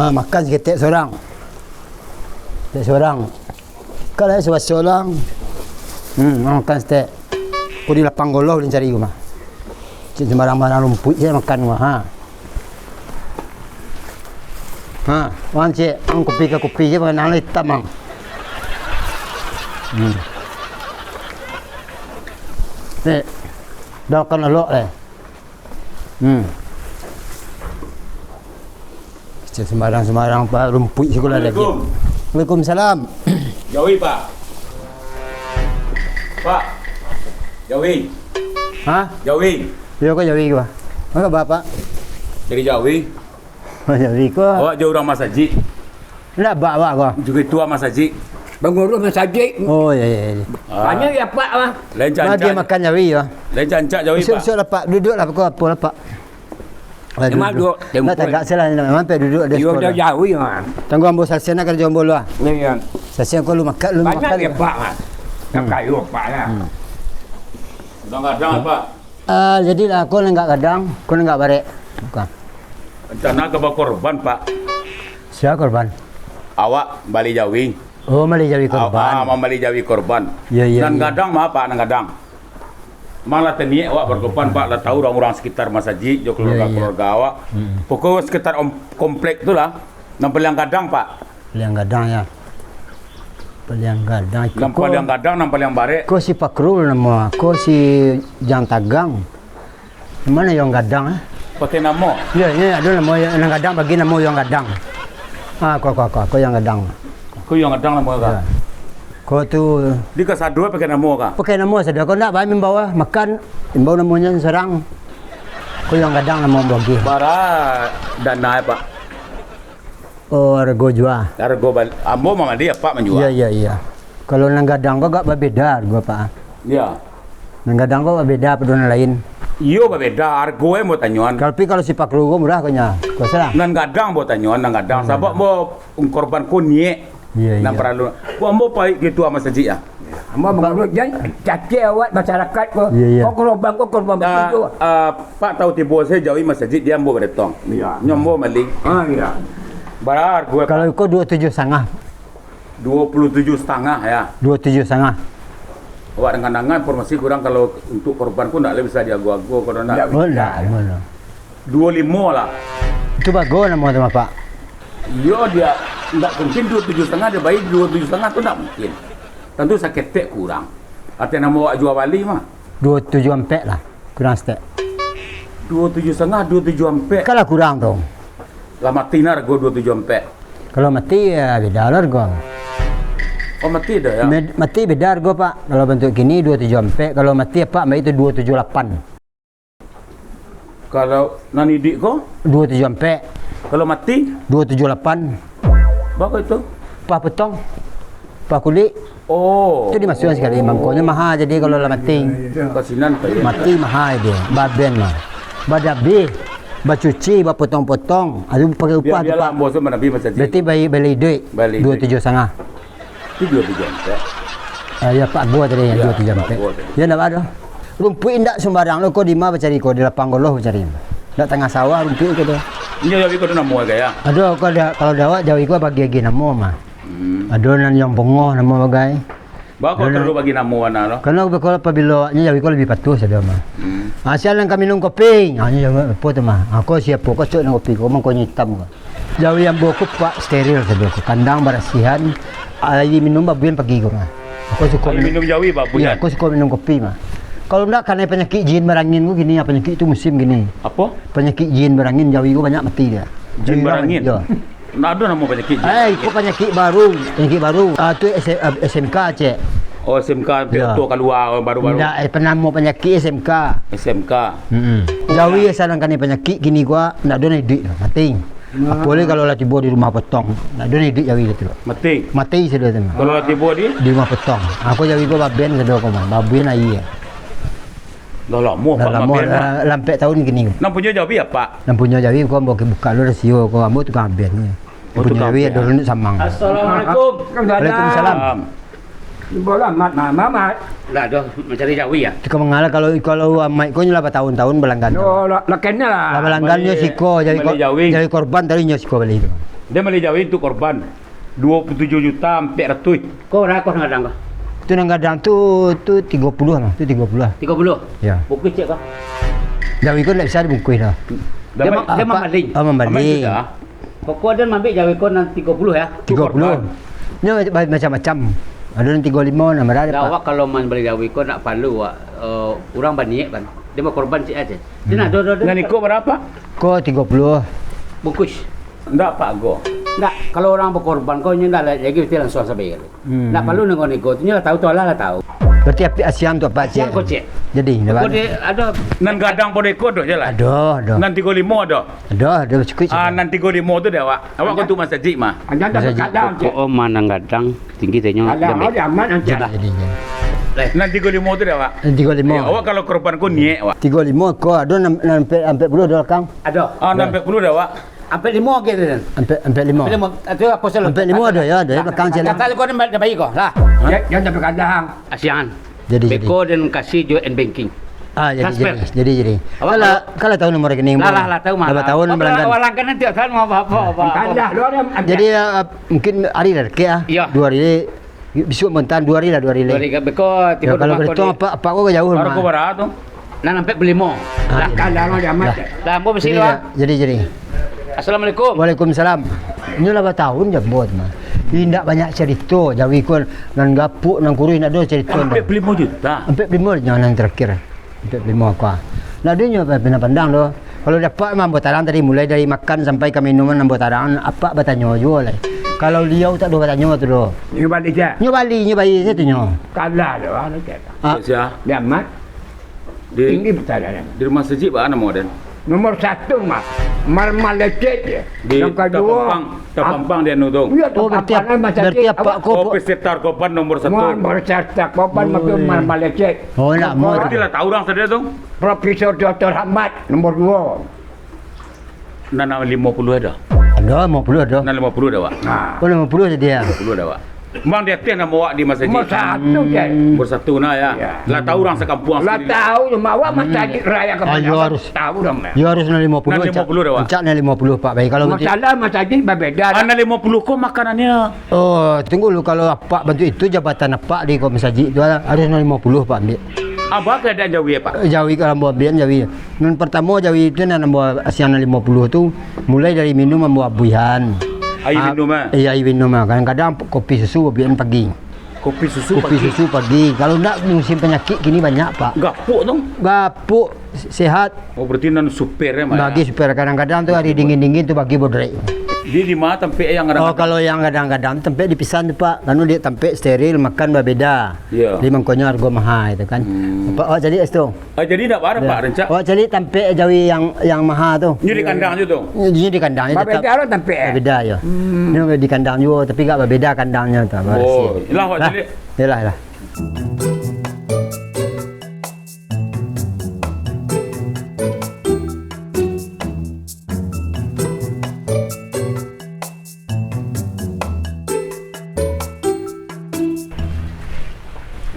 Makan seketik seorang. Seketik seorang. Kalau saya seorang. Makan seketik. Aku di lapang goloh boleh cari rumah. Cik sembarang-barang rumput saya makan rumah. Wan cik, kopi ke kopi je pakai nang hitam bang. Cik, dah kan elok Cik sembarang-sembarang pak rumput sekolah lagi. Waalaikumsalam. Jawi pak. Pak. Jawi. Jawi. Ya kau Jawi ke? Mana bapak? Dari Jawi. Jawi ke? Awak jauh orang Mas Haji. Nak bawa kau? Juga tua Mas Haji. Pengurus Mas Haji. Oh ya. Banyak ya Pak lah. Lain Dia cancak. makan Jawi ya. Lain cancak Jawi pak. Esok Pak duduklah kau apa lah Pak. Memang duduk. Tak tagak salah memang pe duduk ada Dia dah sekolah. jauh ya. Tunggu ambo salsen nak kerja ambo lah. Ya. Salsen kau lu makan Banyak ya Pak lah. Tak kayu Pak lah. Kadang-kadang pak. Jadilah kau enggak kadang, kau enggak barek. Bukan. Rencana ke korban pak. Siapa korban? Awak balik Jawi. Oh, Mali Jawi korban. Awak balik Jawi korban. Ya. Dan kadang mah pak, kadang. Malah teni awak berkorban pak, lah tahu orang-orang sekitar Mas Haji, jo keluarga awak. Pokok sekitar komplek itulah. Nampak yang kadang pak. Yang kadang ya. Yang kadang. Nampak yang kadang, nampak yang barek. Kau si Pakrul nama, kau si Jang Tagang. Mana yang kadang? Pakai nama. Ya, ada nama yang kadang bagi nama yang kadang. Kau yang kadang. Kau yang kadang nama kan. Kau tu Di kesadua pakai nama kan. pakai nama saja. Kau nak bawa membawa makan, membawa namanya serang. Kau yang kadang nama bagi. Bara dana pak. Oh, rego jua. Dargo balik. Ambo mama dia pak menjual. Iya. Kalau nang kadang kau gak berbeda gua Pak. Ya. Nang kadang kau beda pedona lain. Iyo berbeda. Argo mau tanyuan. Kalau si Pakrul kau murah kau nya. Kau salah. Nan kadang mau tanyuan, nan kadang. Sabab mau korban kunye. Iya. Nan perlu. Ku ambo pai gitu ama saji ya. Amba mengurus jangan caci awak masyarakat ko. Iya. Kau korban begitu. Pak tahu tibo saya Jawi masjid dia ambo beretong. Iya. Nyombo malik. Ya. Bara argo. Kalau kau 27,5. 27,5 ya. 27,5. Awak dengan informasi kurang kalau untuk korban pun tak bisa diago-ago kalau nak. Boleh. 25 lah. Itu bagus nama tu Pak. Iya dia tak mungkin 27,5 dia baik 27,5 tu tak mungkin. Tentu sakit tek kurang. Artinya nama awak jual balik mah. 27,4 lah. Kurang stek. 27,5 27,4. Kalau kurang tu. Lah mati na rego 27,4. Kalau mati ya beda harga. Oh mati dah ya. Mati beda harga Pak. Kalau bentuk gini 27,4. Kalau mati apa Mbak itu 278. Kalau nani dik ko 274. kalau mati 278. berapa itu? Pak potong. Pak kulit. Oh. Itu dimasukkan sekali. Mangkoknya mahal jadi kalau lah mati. Kasinan pak. Mati mahal dia. Baben mah. Badabi. Bacuci, potong-potong. Aduh pakai upah tu Biarlah Pak. bos Nabi masjid. Berarti beli duit. Balik duit. 27,5. Itu 27,4. Ya Pak Buah tadi yang Ya, 2,74. Pak Buah tadi. Ya nak ada. Rumput indak sembarang lo kau di mana cari kau di lapang goloh cari. Dak tengah sawah rumput kau tu. Iya Jawi ko tu nama gaya. Ada kau ada kalau dawat Jawi kau bagi lagi nama mah. Ada nan yang pengoh nama bagai. Bako perlu bagi nama wana lo. Karena kalau apabila ni Jawi kau lebih patuh saja mah. Asal yang kami minum kopi. Ni jangan apa tu mah. Aku siap kau cok dengan kopi kau mang kau hitam kau. Jawi yang buku Pak steril saja kau. Kandang berasihan. Air minum babuan pagi kau mah. Aku suka Minum Jawi babu Ya, ya. aku suka minum kopi mah. Kalau enggak karena penyakit jin berangin gua gini, penyakit itu musim gini. Apa? Penyakit jin berangin Jawi gua banyak mati dia. Jin berangin. Ya. Nak ada nama penyakit. Kau penyakit baru, tu SMK cek. Oh SMK Ya. tu keluar baru-baru. Enggak, penama penyakit SMK. SMK. Jawi asalan kan penyakit gini gua enggak ada duit mati. Boleh kalau lah tiba di rumah potong. Enggak ada duit Jawi itu. Mati. Mati sudah tu. Kalau tiba Di rumah potong. Aku Jawi gua baben sudah kau mah. Baben ai. Dah lama Dah Pak lama Mabian. lampak tahun gini. Nak punya Jawi apa? Yang punya Jawi kau mau buka lu rasio kau ambil tukang ambil ni. Oh, Punya tukang Jawi ambil. ada lu samang. Assalamualaikum. Waalaikumsalam. Bola mama. Lah dah mencari Jawi ya. Kau mengalah kalau amai kau nyala tahun-tahun belanggan. Oh, la kena lah. Lah belanggan balik- nyo siko balik Jawi. Jawi korban tadi nyo siko balik itu. Dia beli Jawi itu korban 27 juta sampai ratus. Kau rakos ngadang kau? Tu nang gadang tu 30 lah, tu 30 lah. 30? Ya. Bungkus cek kau? Jawi kau tak bisa dibungkus dah. Dia membanding. Oh, membanding. Kau ada ambil Jawi kau nanti 30 ya? 30. Ni macam-macam. Ada yang 35 nama dah Dah dapat. awak kalau beli Jawi kau nak palu orang banyak kan. Dia mau korban cek aja. Dia nak do. Dengan ikut berapa? Kau 30. Bungkus. Enggak Pak Go. Tak, kalau orang berkorban kau nyendak lagi mesti langsung sampai. Tak perlu nego-nego. Tu lah tahu tu lah tahu. Berarti api Asian tu apa Siang cik? kau cek. Jadi Kau dapat. dia ada Nan gadang pada ikut tu je lah. Ada. Nan 35 ada. Ada cukup. Nan 35 tu dia awak. Awak kau tu masjid mah. Anjan tak Masa kadang cek. kau mana gadang tinggi tanya. Kadang ada aman anjan. Jadi. Nan 35 tu dia awak. 35. Awak kalau korban kau niat awak. 35 kau ada sampai 40 dah kang. Ada. Nampak perlu dah awak. Sampai 5 ke tu. Sampai 5. Sampai 5. Itu apa salah? Sampai 5 ada ya, ada belakang jalan. Kata kau dah bayi kau. Lah. Jangan sampai kadang. Asian. Jadi. Beko dan kasih juga and banking. Transfer. Jadi. Awak Kalau tahu nombor rekening. Lah tahu mah. Berapa tahun belanja. Orang kan nanti kan mau apa. Kadang lu ada anjan. Jadi mungkin hari dah ke ah. Ya. 2 hari. Besok mentan 2 hari lah 2 hari. Dari beko Ya, tiba kalau berhitung apa kau jauh Baru kau mah. berapa tu? Nah sampai beli mo. Ah, Kadang ada aman. Dah ambo mesti lu. Jadi. Assalamualaikum. Waalaikumsalam. Ini lah tahun je buat mah. Tidak banyak cerita. Jawi ko nan gapuk nan kurui nak ada cerita. Sampai 5 juta. Sampai 5 jangan terakhir. Sampai 5 aku. Nah dia nyoba pernah pandang doh. Kalau dapat mah buat tarang tadi mulai dari makan sampai ke minuman buat tarang apa bertanya jual. Kalau liau tak ada bertanya tu doh. Ni balik je. Nyo bali saya tu nyo. Kadang ada ada cek. Sia. Dia amat. Di Tinggi pertanyaan. di rumah masjid apa nama dan? Nomor 1 mah mal lecet je. Di Yang kedua Tapampang dia nudung. Ya Oh berarti apa Oh, peserta korban nomor 1. Nomor 1 korban makin mal lecet. Oh nak mau. Berarti lah tahu orang saja tu. Profesor Dr. Ahmad nomor 2. Nan 50 ada. Ada 50 ada. Nan 50 ada awak. Nah, Oh 50 je dia. 50 ada awak. Mang dia teh nama awak di masjid. nomor 1 je. Nomor 1 nah ya. Ya. Lah tahu orang sekampung Lah tahu cuma awak masjid raya ke Ayo harus. tahu dah mah. You harus nak 50. Nak 50 dah, Wak. Encak nak 50 Pak baik kalau begitu. Masalah masjid berbeza. Ana 50 kok makanannya. Oh, tunggu dulu kalau apa bantu itu jabatan apa di kau masjid itu harus nak 50 Pak ambil. Apa keadaan Jawi ya, Pak? Jawi kalau mau ambil Jawi. Nun pertama Jawi itu nak ambil asian 50 tu mulai dari minum ambil buihan. Air minum ah. Iya, air minum. Kadang-kadang kopi susu biar pagi. Kopi susu Kopi pagi. susu pagi. Kalau enggak musim penyakit kini banyak, Pak. Gapuk tu. Gapuk sehat Oh berarti nan super ya, Mak. bagi supaya kadang-kadang tu hari dingin-dingin tu bagi bodrek. Di mana tempat yang ada. Oh kalau yang kadang-kadang tempat dipisan tu Pak, kan dia tempat steril makan berbeda. Ya. Dia mangkonya harga mahal itu kan. Pak oh jadi es tu. Jadi tak ada Pak rencak. Oh jadi tempat Jawi yang mahal tu. Ni di kandang je tu. Dia di kandangnya tetap Berbeza lah tempat. berbeda ya. Dia di kandang juga tapi enggak berbeda kandangnya tu. Oh, lah awak jadi. Yalah.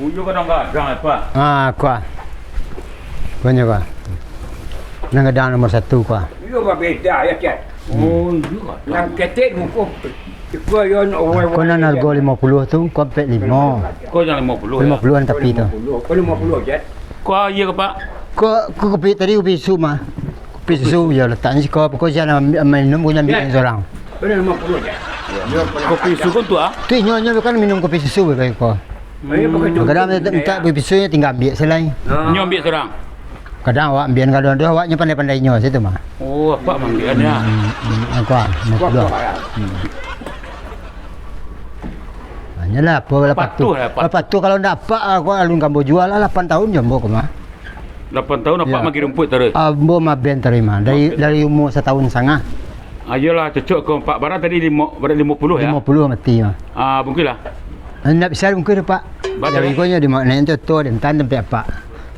Uyu kadang-kadang Pak. Ah kuah. Banyak kuah. Nang kadang nomor 1 kuah. Itu berbeza ya cek. Oh, iya. Yang ketik muka ikut yon awal. Kau nak harga 50 tu kau pek 5. Kau jangan 50 ya. 50-an tapi tu. Kau 50 je. Kau iya ke Pak? Kau kopi tadi kopi susu mah. Kopi susu ya letaknya si kau jangan minum kau ambil seorang. Kau 50 je. Kopi susu tu ah. Tu nyonya kan minum kopi susu baik kau. Kadang minta kopi susunya tinggal ambil selain. Ni ambil seorang. Kadang awak ambil kadang ada awaknya pandai-pandai nyo situ mah. Oh, apa manggiannya? Aku ah. Hanyalah apa lepas tu. Patuh lah, Pak. Lepas tu kalau ndak apa aku alun kambo jual lah 8 tahun jombo kau mah. 8 tahun apa Ya. magi rumput terus. Ambo mah ben terima dari umur 1 tahun setengah. Ayolah cocok ke Pak Barat tadi 50 ya. 50 mati mah. Mungkin lah. Nak bisa mungkin Pak. Baca, Jadi kau nya di mana itu tu dan tan sampai apa.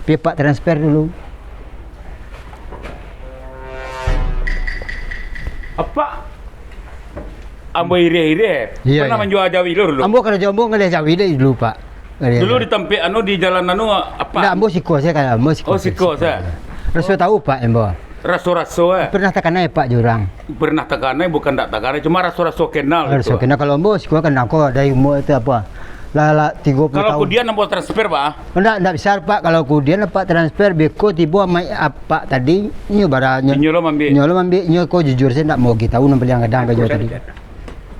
Pi Pak transfer dulu. Apa? Ambo ire-ire. Iya, Pernah iya. menjual Jawi dulu. Ambo kalau jombo ngelih Jawi dulu Pak. Dulu di tempat di jalan apa? Ndak ambo siko saya kan ambo siko. Oh, siko saya. Rasul tahu Pak ambo. Raso-raso Pernah tekanai Pak jurang. Pernah tekanai bukan tak tekanai, cuma raso-raso kenal Harus gitu. kena kalau bos, gua kan aku dari umur itu apa? Lala 30 Kalau tahun. kemudian mau transfer Pak, Enggak besar Pak. Kalau kemudian Pak transfer beko tiba mai apa tadi nyo baranya. nyuruh ambil. Nyo ambil nyo ko jujur saya enggak mau kita tahu nombor yang kadang ke tadi.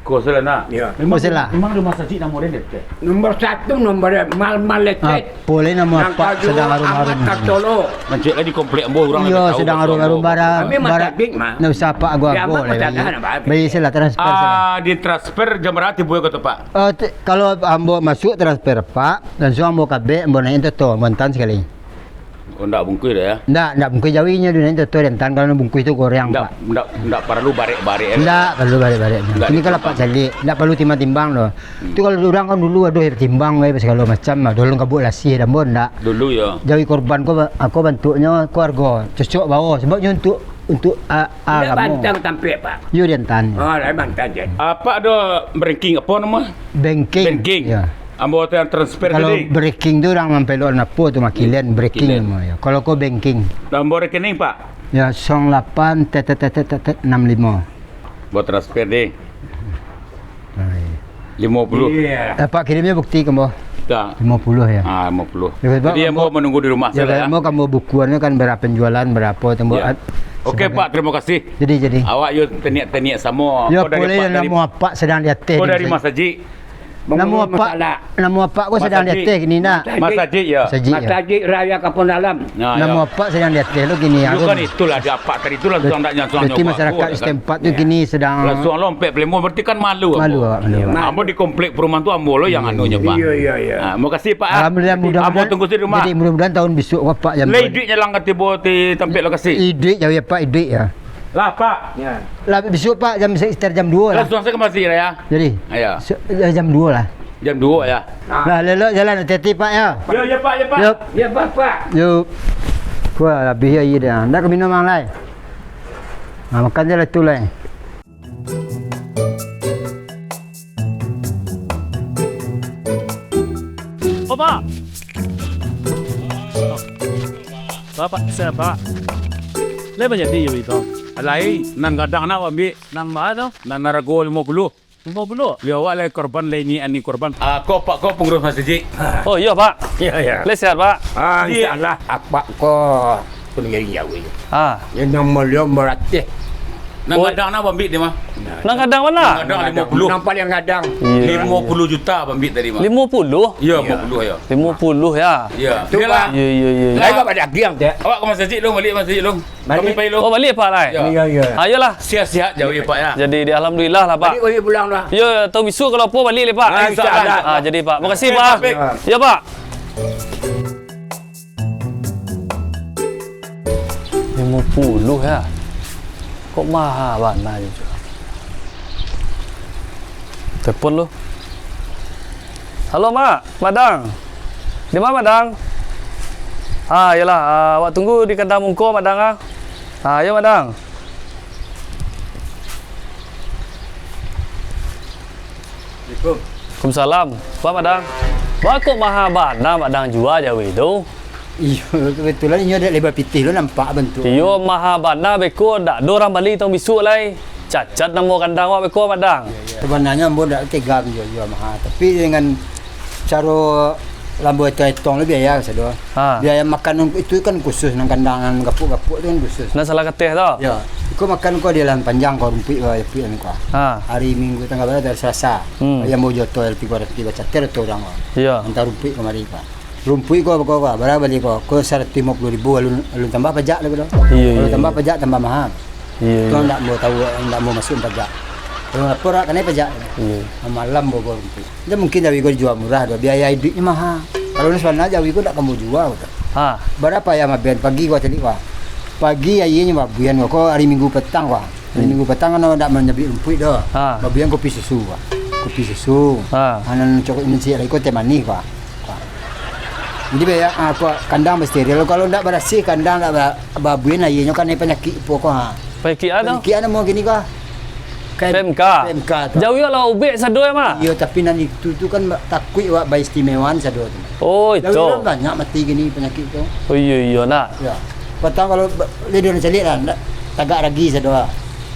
Kau salah nak. Ya. Kau salah. Memang rumah saji nama dia dek. Nombor 1 nombor mal lecet. Boleh nama Pak sedang harum-harum. Katolo. Mencik lagi komplek ambo orang Iya, sedang harum-harum bara Kami bara. masak dik, Ma. Nah, usah Pak gua Ya, Mak, boleh. masak dah, Pak. Bagi saya transfer saya. Di transfer jam berapa tiba kata Pak? Kalau ambo masuk transfer Pak, langsung ambo KB, ambo naik itu mantan sekali. Oh, ndak bungkus dah ya. Ndak bungkus jawinya dulu itu rentan kalau bungkus itu goreng Pak. Ndak perlu barek-barek. Ndak perlu balik-baliknya. Ndak Ini kalau Pak Sali, ndak perlu timbang-timbang loh. Itu kalau orang kan dulu aduh timbang segala macam, dulu kabut lasih dan bon ndak. Dulu ya. Jawi korban aku bentuknya keluarga, cocok bawa sebabnya untuk Dia kamu. bantang tampil Pak. Yo rentan. Oh, dia bantang je. Apa ada ranking apa nama? Banking. Banking. Ya. Ambo yang transfer Kalau tadi. breaking tu orang mampelok napo tu makilen breaking Kilen. nama ya. Kalau kau banking Nombor rekening Pak. ya 08 65. Buat transfer deh. Hai. 50. Iya. Pak kirimnya bukti kamu Tak. 50 ya. 50. Ya, Pak, Jadi ambo menunggu di rumah Ya saya. kamu kamu bukuannya kan berapa penjualan berapa tembok. Ya. Okey Pak, terima kasih. Jadi. Awak yo teniak-teniak sama. Ya Kau dari boleh Pak dari nama apa sedang di atas. Kau dari Mas Haji. Nama apa? Nama apa kau Mas sedang di Haji. atas gini nak. Mas Haji ya. Saji Mas ya. Haji Raya Kampung Dalam. Nah, Nama ya. apa sedang di atas lo gini Lu aku. kan itulah dia apa tadi itu langsung tak nyasang Berarti masyarakat setempat tu kini sedang langsung lompet pelemo berarti kan malu. malu. Ambo di komplek perumahan tu ambo lo yang anunya Pak. Iya. Terima kasih Pak. Alhamdulillah Ambo tunggu di rumah. Jadi mudah-mudahan tahun besok Pak jam. Lay duitnya lang tiba ti tampil lokasi. Duit jauh ya Pak, duit ya. Lah Pak. Ya. Lah besok Pak sekitar jam 2 lah. Langsung saya ke masjid ya. Jadi Ya. jam 2 lah. Jam 2 ya. Lah lelok jalan hati-hati Pak ya. Ya Pak, ya Pak. Yup. Ya Bapak. Yup. Wah, lebih ya dah. Ndak ke minum yang lain. Makan je lah tu lah. Oh, Pak. Bapak, saya Pak. Lepas jadi itu. Alai nan gadang na ambil Nang mana tu? nan narago 50. 50. Dia awak lai korban lai ni ani korban. Kau Pak kau pengurus masjid. Oh, iya, Pak. Ya. Les sehat, Pak. Insyaallah apa ko pengen jawi. Ah. Yang nombor 500. Nan Oh. gadang na ambil dia mah. Nang kadang mana? Kadang 50. Nampak yang kadang. 50 juta ambil tadi mah. 50? Ya 50 ya. 50 ya. Ya. Tu, Dia lah. Pak. Ya. Saya kau pada biang je. Awak ke masjid dong, balik masjid dong. Balik. Kami pergi Oh, dong. balik Pak lai. Ya. Ya. Ayolah. Sihat-sihat jauh ya Pak ya. Jadi alhamdulillah lah, Pak. Balik oi pulang lah. Ya, tahu bisu kalau apa balik le, Pak. Ah, insyaAllah. Ah, jadi Pak. Makasih, Okey, Pak. baik. Ya, Pak. 50 ya. Kok mahal banget juga. Telepon lu. Halo, Mak. Madang. Di mana, Madang? Ah, yalah. Awak tunggu di kandang Mungko, Madang ah. Ah, ya, Madang. Waalaikumsalam. Pak Madang. Wah, kok mahal banget Madang jual jauh itu. Iya, kebetulan ini ada lebar pitih lo nampak bentuk. Iyo mahal banget beko dak ada orang balik tong bisu lai. Cacat nama kandang awak beko Madang. Sebenarnya ambo ndak tega jual mahal, tapi dengan cara lambu hitung lebih biaya sedo. Ha. Biaya makan itu kan khusus nang kandangan gapuk-gapuk itu kan khusus. Nak salah keteh tau. Ya, ikut makan kau di lahan panjang kau rumput kau rumput kau. Ha. Hari Minggu tanggal berapa dari Selasa. Yang mau joto LP kau tiba cater tu orang kau. Ya. Antar rumput kemari kau. Rumput kau berapa balik kau 150,000 alun tambah pajak lagi dah. Iya, Kalau iya. tambah pajak tambah mahal. Iya. Kau tak mau tahu, tak mau masuk pajak. Kalau lapor kena pajak. Iya. Malam bawa rumput. Dia mungkin Jawi kau dijual murah, dah biaya hidupnya mahal. Kalau ni sebenarnya Jawi kau tak kamu jual. Ha. Berapa ya mabian pagi kau cari kau? Pagi ayahnya mabian kau hari Minggu petang kau. Hari Minggu petang kan tak menyebut rumput dah. Ha. Mabian kopi susu kau. Kopi susu. Ha. Anan coklat ini sih kau teh manis kau. Jadi biaya aku kandang bersteril. Kalau tak bersih kandang tak babuin ayahnya kan ni penyakit pokok ha. Baik ada. Penyakit ada mau gini kau. PMK. PMK tu. Jauh ya lah ubek sado ya mah. Iya tapi nan itu tu kan takut wak bayi istimewaan sado tu. Oh Jauh itu. banyak mati gini penyakit tu. Oh iya nak. Ya. Petang kalau dia nak cari lah, tagak lagi sedua.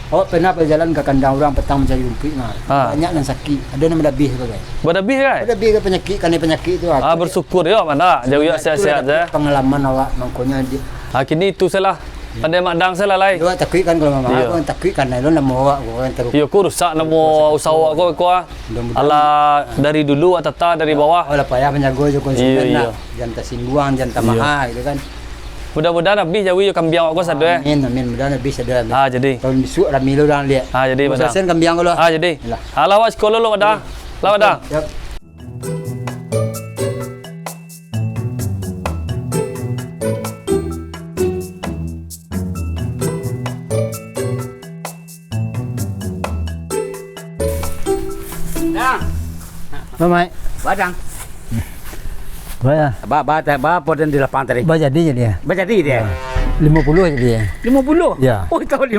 Awak pernah berjalan ke kandang orang petang mencari rumput mah. Banyak yang sakit. Ada yang lebih sebagai. Berlebih kan? Lebih ke penyakit, karena penyakit itu. Bersyukur ya mana. Jauh ya sehat-sehat je. Pengalaman awak makanya dia. Kini itu salah. Pandai mak dang salah lai. Dia takut kan kalau mama aku takut karena itu nama awak kan terus. Ya ku rusak nama usaha awak ko ala dari dulu atata dari bawah. Olah payah menjaga je konsumen Iya. lah. Jangan tersinggung, jangan tamah gitu kan. Mudah-mudahan habis jauh yo kambiang awak ko sadu eh. Amin, mudah-mudahan bisa ada. Jadi. Kalau besok dah milu dah lihat. Jadi madang. Sen kambiang ko lah. Jadi. Ala awak sekolah lo madang. Lah madang. Yap. Dang. Mamai. Badang. Bayar. Ba poden di lapangan tadi. Bayar dia dia. Baca di dia. 50 je dia. 50? Ya. Oh, tahu 5.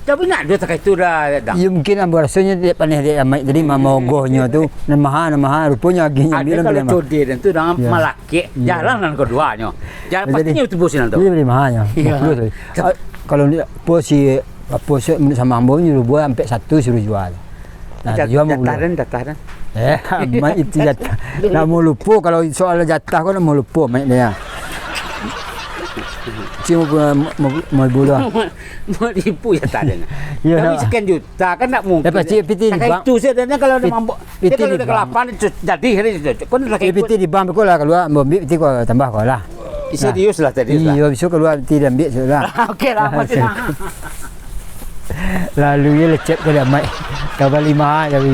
Tapi nak dia tak itu dah, Dang. Ya mungkin ambil rasanya dia pandai dia amai tadi mamogohnya tu nama rupanya aginya Ada kalau tu dia dan tu dengan malaki jalanan keduanya. Jalan pastinya itu bosin tu. Dia beli mahalnya. Kalau dia posisi sama ambo ni buat sampai 1 suruh jual. Nah, jual mau Dataran. mai itu jatah. Nak mau lupa kalau soal jatah kau nak mau lupa mai dia. Cuma mau bola. Mau tipu ya tak ada. Ya. Tapi sekian juta kan tak mungkin. Lepas PT di bank. Itu saja kalau ada mampu. Dia PT kalau di ada kelapan jadi hari itu. Kau nak PT di bank kau lah keluar ambil PT kau tambah kau lah. serius lah tadi. Iya, besok keluar PT ambil sudah. Okey lah macam. Lalu dia lecet ke dia mai. Kau balik mahal jadi.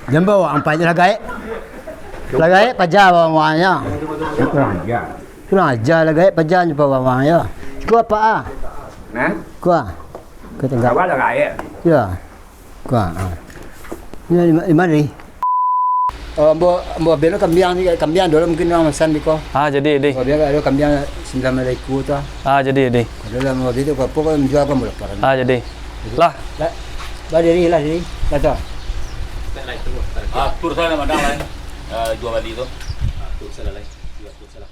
Jangan bawa ampai je lagai. Lagai pajar bawangnya. Kurang ajar lagai pajar je bawangnya. Kau apa ah? Nah, Kau. Kau tengah. awak dah kaya. Ya. Kau. Ini di mana ni? Ambo belo kambiang ni kambiang dulu mungkin orang pesan di kau. Jadi. Kau biar ada kambiang 9 ribu tu. Jadi. Dalam ambo itu kau pokok menjual kau berapa? Jadi. Lah. Diri lah diri. Kata. Tur sana madang lain. Jual bali tu. Tur sana lain. Tur sana.